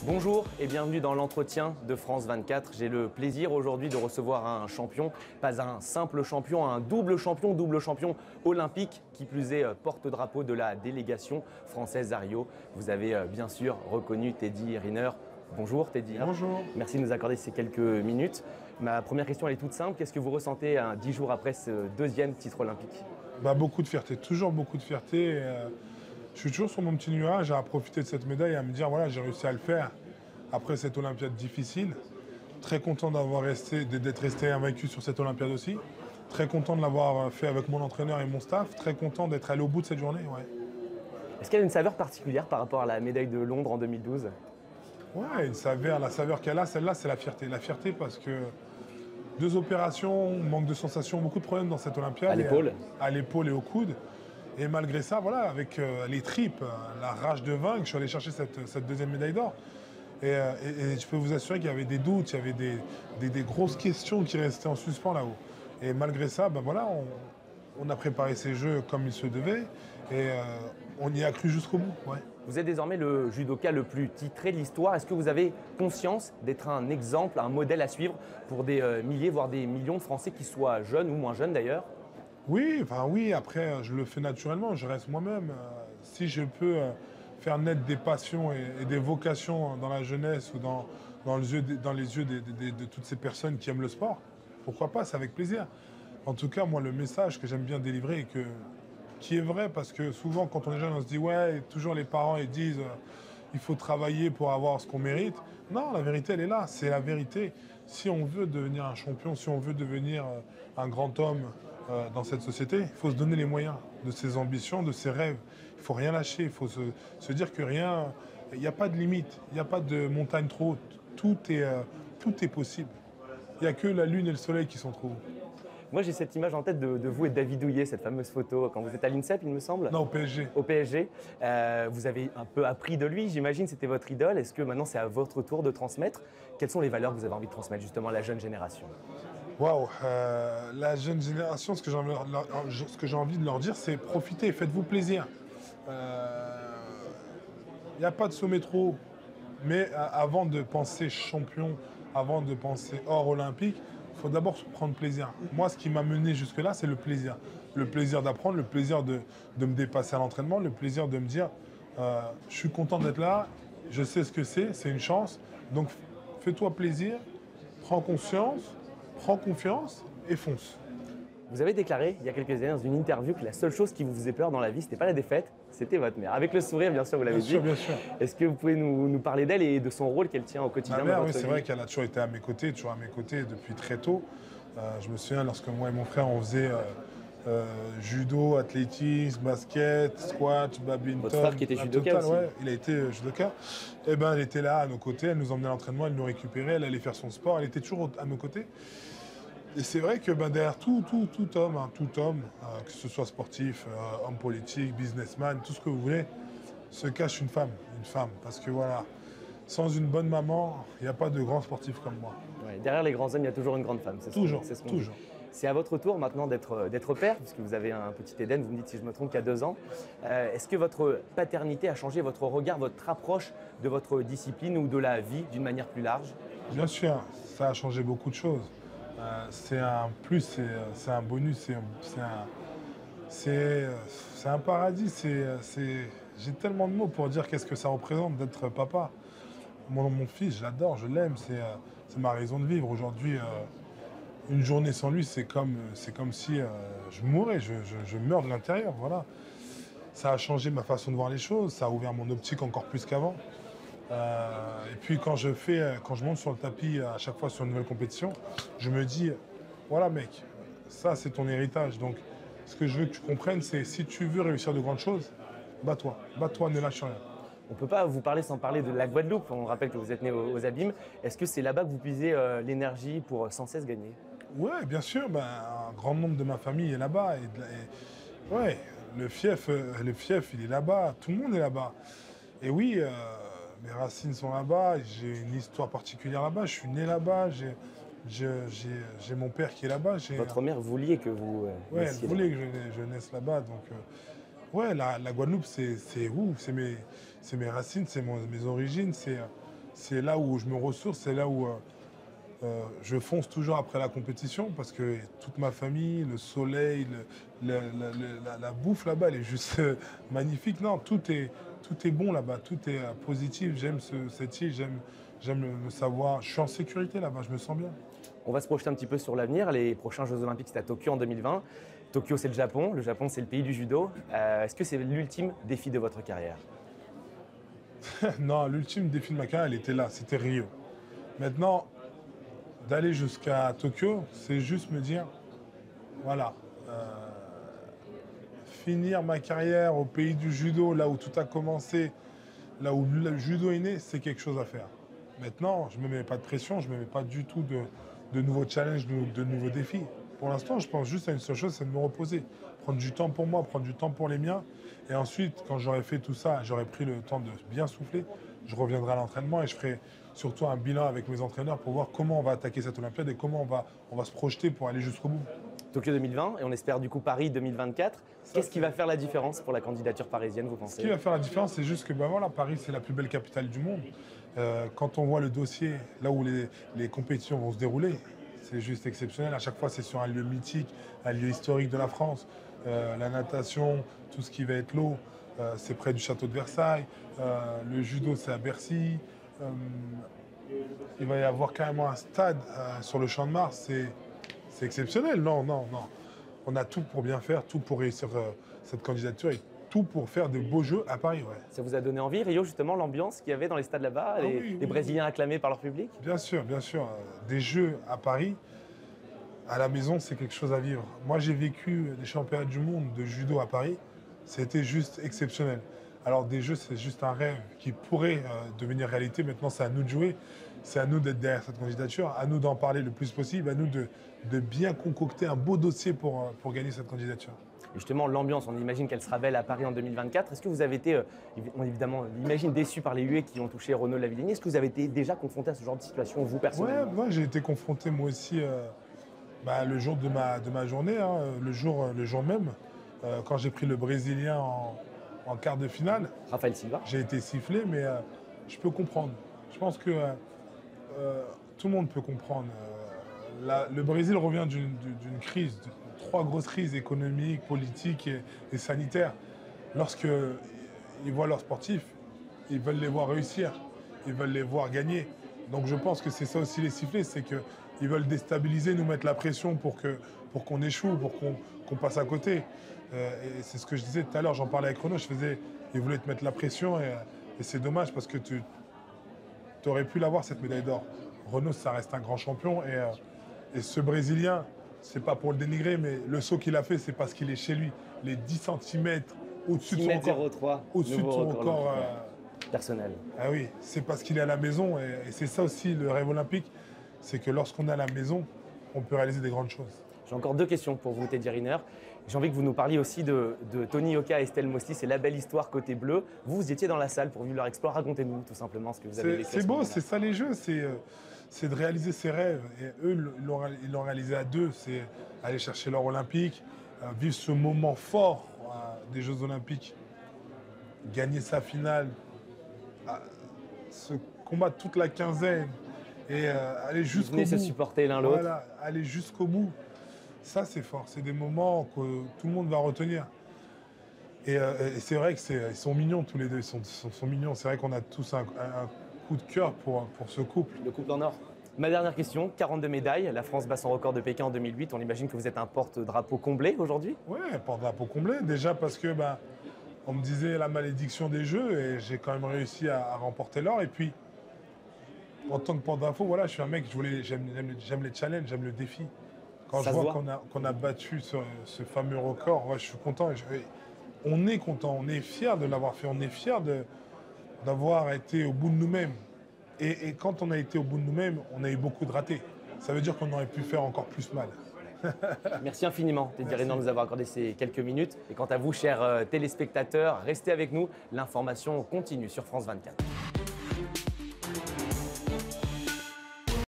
Bonjour et bienvenue dans l'entretien de France 24. J'ai le plaisir aujourd'hui de recevoir un champion, pas un simple champion, un double champion olympique, qui plus est porte-drapeau de la délégation française à Rio. Vous avez bien sûr reconnu Teddy Riner. Bonjour Teddy. Bonjour. Merci de nous accorder ces quelques minutes. Ma première question elle est toute simple. Qu'est-ce que vous ressentez 10 jours après ce deuxième titre olympique? Beaucoup de fierté, toujours beaucoup de fierté. Je suis toujours sur mon petit nuage à profiter de cette médaille et à me dire voilà, j'ai réussi à le faire après cette Olympiade difficile. Très content d'être resté invaincu sur cette Olympiade aussi. Très content de l'avoir fait avec mon entraîneur et mon staff. Très content d'être allé au bout de cette journée. Ouais. Est-ce qu'il y a une saveur particulière par rapport à la médaille de Londres en 2012? Ouais, la saveur qu'elle a, celle-là, c'est la fierté. La fierté parce que 2 opérations, manque de sensations, beaucoup de problèmes dans cette Olympiade. À l'épaule. À l'épaule et au coude. Et malgré ça, voilà, avec les tripes, la rage de vaincre, je suis allé chercher cette deuxième médaille d'or. Et je peux vous assurer qu'il y avait des doutes, il y avait des grosses questions qui restaient en suspens là-haut. Et malgré ça, voilà, on a préparé ces jeux comme il se devait et on y a cru jusqu'au bout. Ouais. Vous êtes désormais le judoka le plus titré de l'histoire. Est-ce que vous avez conscience d'être un exemple, un modèle à suivre pour des milliers, voire des millions de Français qui soient jeunes ou moins jeunes d'ailleurs? Oui, après, je le fais naturellement, je reste moi-même. Si je peux faire naître des passions et des vocations dans la jeunesse ou dans les yeux de toutes ces personnes qui aiment le sport, pourquoi pas, c'est avec plaisir. En tout cas, moi, le message que j'aime bien délivrer qui est vrai, parce que souvent, quand on est jeune, on se dit « ouais », toujours les parents ils disent il faut travailler pour avoir ce qu'on mérite. Non, la vérité, elle est là, c'est la vérité. Si on veut devenir un champion, si on veut devenir un grand homme dans cette société, il faut se donner les moyens de ses ambitions, de ses rêves. Il ne faut rien lâcher, il faut se dire que il n'y a pas de limite, il n'y a pas de montagne trop haute. Tout est possible. Il n'y a que la lune et le soleil qui sont trop hauts. Moi, j'ai cette image en tête de vous et de David Douillet, cette fameuse photo quand vous êtes à l'INSEP, il me semble. Non, au PSG. Au PSG. Vous avez un peu appris de lui, j'imagine, c'était votre idole. Est-ce que maintenant, c'est à votre tour de transmettre? Quelles sont les valeurs que vous avez envie de transmettre justement à la jeune génération? Waouh, la jeune génération, ce que j'ai envie de leur dire, c'est profitez, faites-vous plaisir. Il n'y a pas de sommet trop haut. Mais avant de penser champion, avant de penser or olympique, il faut d'abord prendre plaisir. Moi, ce qui m'a mené jusque-là, c'est le plaisir. Le plaisir d'apprendre, le plaisir de me dépasser à l'entraînement, le plaisir de me dire je suis content d'être là, je sais ce que c'est une chance. Donc fais-toi plaisir, prends conscience, prends confiance et fonce. Vous avez déclaré il y a quelques années dans une interview que la seule chose qui vous faisait peur dans la vie, c'était pas la défaite, c'était votre mère. Avec le sourire, bien sûr, vous l'avez dit. Bien sûr. Est-ce que vous pouvez nous parler d'elle et de son rôle qu'elle tient au quotidien Ma mère, dans oui, votre c'est vie? vrai qu'elle a toujours été à mes côtés, toujours à mes côtés depuis très tôt. Je me souviens lorsque moi et mon frère, on faisait judo, athlétisme, basket, squat, badminton. Votre frère qui était judoka aussi. Ouais, il a été judoka. Et elle était là à nos côtés, elle nous emmenait à l'entraînement, elle nous récupérait, elle allait faire son sport, elle était toujours à nos côtés. Et c'est vrai que derrière tout homme, que ce soit sportif, homme politique, businessman, tout ce que vous voulez, se cache une femme. Parce que voilà, sans une bonne maman, il n'y a pas de grand sportif comme moi. Ouais, derrière les grands hommes, il y a toujours une grande femme. Toujours. C'est à votre tour maintenant d'être père, puisque vous avez un petit Eden, vous me dites si je me trompe, qui a 2 ans. Est-ce que votre paternité a changé votre regard, votre approche de votre discipline ou de la vie d'une manière plus large? Bien sûr, ça a changé beaucoup de choses. C'est un plus, c'est un bonus, c'est un paradis. J'ai tellement de mots pour dire qu'est-ce que ça représente d'être papa. Mon fils, je l'adore, je l'aime, c'est ma raison de vivre. Aujourd'hui, une journée sans lui, c'est comme si je mourais, je meurs de l'intérieur. Voilà. Ça a changé ma façon de voir les choses, ça a ouvert mon optique encore plus qu'avant. Et puis quand je monte sur le tapis à chaque fois sur une nouvelle compétition, je me dis, voilà mec, ça c'est ton héritage. Donc ce que je veux que tu comprennes, c'est si tu veux réussir de grandes choses, bats-toi, ne lâche rien. On ne peut pas vous parler sans parler de la Guadeloupe. On rappelle que vous êtes né aux Abîmes. Est-ce que c'est là-bas que vous puisez l'énergie pour sans cesse gagner? Ouais, bien sûr, un grand nombre de ma famille est là-bas. Ouais, le fief, il est là-bas, tout le monde est là-bas. Et oui, mes racines sont là-bas, j'ai une histoire particulière là-bas, je suis né là-bas, j'ai mon père qui est là-bas. Votre mère voulait que vous ouais, elle voulait que je naisse là-bas. Donc, ouais, la Guadeloupe, c'est où? C'est mes racines, c'est mes origines, c'est là où je me ressource, c'est là où je fonce toujours après la compétition parce que toute ma famille, le soleil, la bouffe là-bas, elle est juste magnifique. Non, tout est bon là-bas, tout est positif. J'aime cette île, j'aime me savoir. Je suis en sécurité là-bas, je me sens bien. On va se projeter un petit peu sur l'avenir. Les prochains Jeux Olympiques, c'est à Tokyo en 2020. Tokyo, c'est le Japon. Le Japon, c'est le pays du judo. Est-ce que c'est l'ultime défi de votre carrière? Non, l'ultime défi de ma carrière, elle était là, c'était Rio. Maintenant, d'aller jusqu'à Tokyo, c'est juste me dire, voilà, finir ma carrière au pays du judo, là où tout a commencé, là où le judo est né, c'est quelque chose à faire. Maintenant, je ne me mets pas de pression, je ne me mets pas du tout de nouveaux challenges, de nouveaux défis. Pour l'instant, je pense juste à une seule chose, c'est de me reposer. Prendre du temps pour moi, prendre du temps pour les miens. Et ensuite, quand j'aurai fait tout ça, j'aurai pris le temps de bien souffler, je reviendrai à l'entraînement et je ferai surtout un bilan avec mes entraîneurs pour voir comment on va attaquer cette Olympiade et comment on va se projeter pour aller jusqu'au bout. Tokyo 2020 et on espère du coup Paris 2024. Qu'est-ce qui va faire la différence pour la candidature parisienne, vous pensez? Ce qui va faire la différence, c'est juste que ben voilà, Paris, c'est la plus belle capitale du monde. Quand on voit le dossier, là où les compétitions vont se dérouler, c'est juste exceptionnel. À chaque fois, c'est sur un lieu mythique, un lieu historique de la France. La natation, tout ce qui va être l'eau, c'est près du château de Versailles. Le judo, c'est à Bercy. Il va y avoir carrément un stade sur le Champ de Mars. C'est exceptionnel. Non, non, non. On a tout pour bien faire, tout pour réussir cette candidature et tout pour faire de beaux jeux à Paris. Ouais. Ça vous a donné envie, Rio, justement, l'ambiance qu'il y avait dans les stades là-bas, les Brésiliens acclamés par leur public? Bien sûr, bien sûr. Des jeux à Paris, à la maison, c'est quelque chose à vivre. Moi, j'ai vécu des championnats du monde de judo à Paris. C'était juste exceptionnel. Alors, des jeux, c'est juste un rêve qui pourrait devenir réalité. Maintenant, c'est à nous de jouer. C'est à nous d'être derrière cette candidature, à nous d'en parler le plus possible, à nous de bien concocter un beau dossier pour gagner cette candidature. Et justement, l'ambiance, on imagine qu'elle sera belle à Paris en 2024. Est-ce que vous avez été, évidemment, on imagine déçu par les huées qui ont touché Renaud Lavillenie? Est-ce que vous avez été déjà confronté à ce genre de situation, vous, personnellement? Ouais, moi, j'ai été confronté, moi aussi, le jour de ma journée, hein, le jour même, quand j'ai pris le Brésilien en quart de finale. Rafael Silva. J'ai été sifflé, mais je peux comprendre. Je pense que tout le monde peut comprendre. Le Brésil revient d'une crise, de 3 grosses crises économiques, politiques et sanitaires. Lorsqu'ils voient leurs sportifs, ils veulent les voir réussir, ils veulent les voir gagner. Donc je pense que c'est ça aussi les sifflets, c'est qu'ils veulent déstabiliser, nous mettre la pression pour qu'on échoue, pour qu'on passe à côté. Et c'est ce que je disais tout à l'heure, j'en parlais avec Renaud, ils voulaient te mettre la pression et c'est dommage parce que tu aurais pu l'avoir cette médaille d'or. Renaud, ça reste un grand champion et ce Brésilien, c'est pas pour le dénigrer, mais le saut qu'il a fait, c'est parce qu'il est chez lui. Les 10 cm au-dessus de son record. Au-dessus de son record personnel. Ah oui, c'est parce qu'il est à la maison et c'est ça aussi le rêve olympique, c'est que lorsqu'on est à la maison, on peut réaliser des grandes choses. J'ai encore 2 questions pour vous, Teddy Riner. J'ai envie que vous nous parliez aussi de Tony Yoka et Estelle Mossli. C'est la belle histoire côté bleu. Vous étiez dans la salle pour vivre leur exploit. Racontez-nous tout simplement ce que vous avez vécu. C'est beau, c'est ça les jeux, c'est de réaliser ses rêves. Et eux, ils l'ont réalisé à 2. C'est aller chercher l'or olympique, vivre ce moment fort des Jeux olympiques, gagner sa finale, se combattre toute la quinzaine et aller jusqu'au bout. Se supporter l'un l'autre. Voilà, aller jusqu'au bout. Ça, c'est fort. C'est des moments que tout le monde va retenir. Et c'est vrai qu'ils sont mignons tous les deux. Ils sont mignons. C'est vrai qu'on a tous un coup de cœur pour ce couple. Le couple en or. Ma dernière question, 42 médailles. La France bat son record de Pékin en 2008. On imagine que vous êtes un porte-drapeau comblé aujourd'hui? Oui, porte-drapeau comblé. Déjà parce que on me disait la malédiction des Jeux et j'ai quand même réussi à remporter l'or. Et puis, en tant que porte-drapeau, voilà, je suis un mec, j'aime les challenges, j'aime le défi. Quand je vois qu'on a battu ce fameux record, ouais, je suis content. On est content, on est fiers de l'avoir fait, on est fiers d'avoir été au bout de nous-mêmes. Et quand on a été au bout de nous-mêmes, on a eu beaucoup de ratés. Ça veut dire qu'on aurait pu faire encore plus mal. Merci infiniment, Teddy Riner, de nous avoir accordé ces quelques minutes. Et quant à vous, chers téléspectateurs, restez avec nous. L'information continue sur France 24.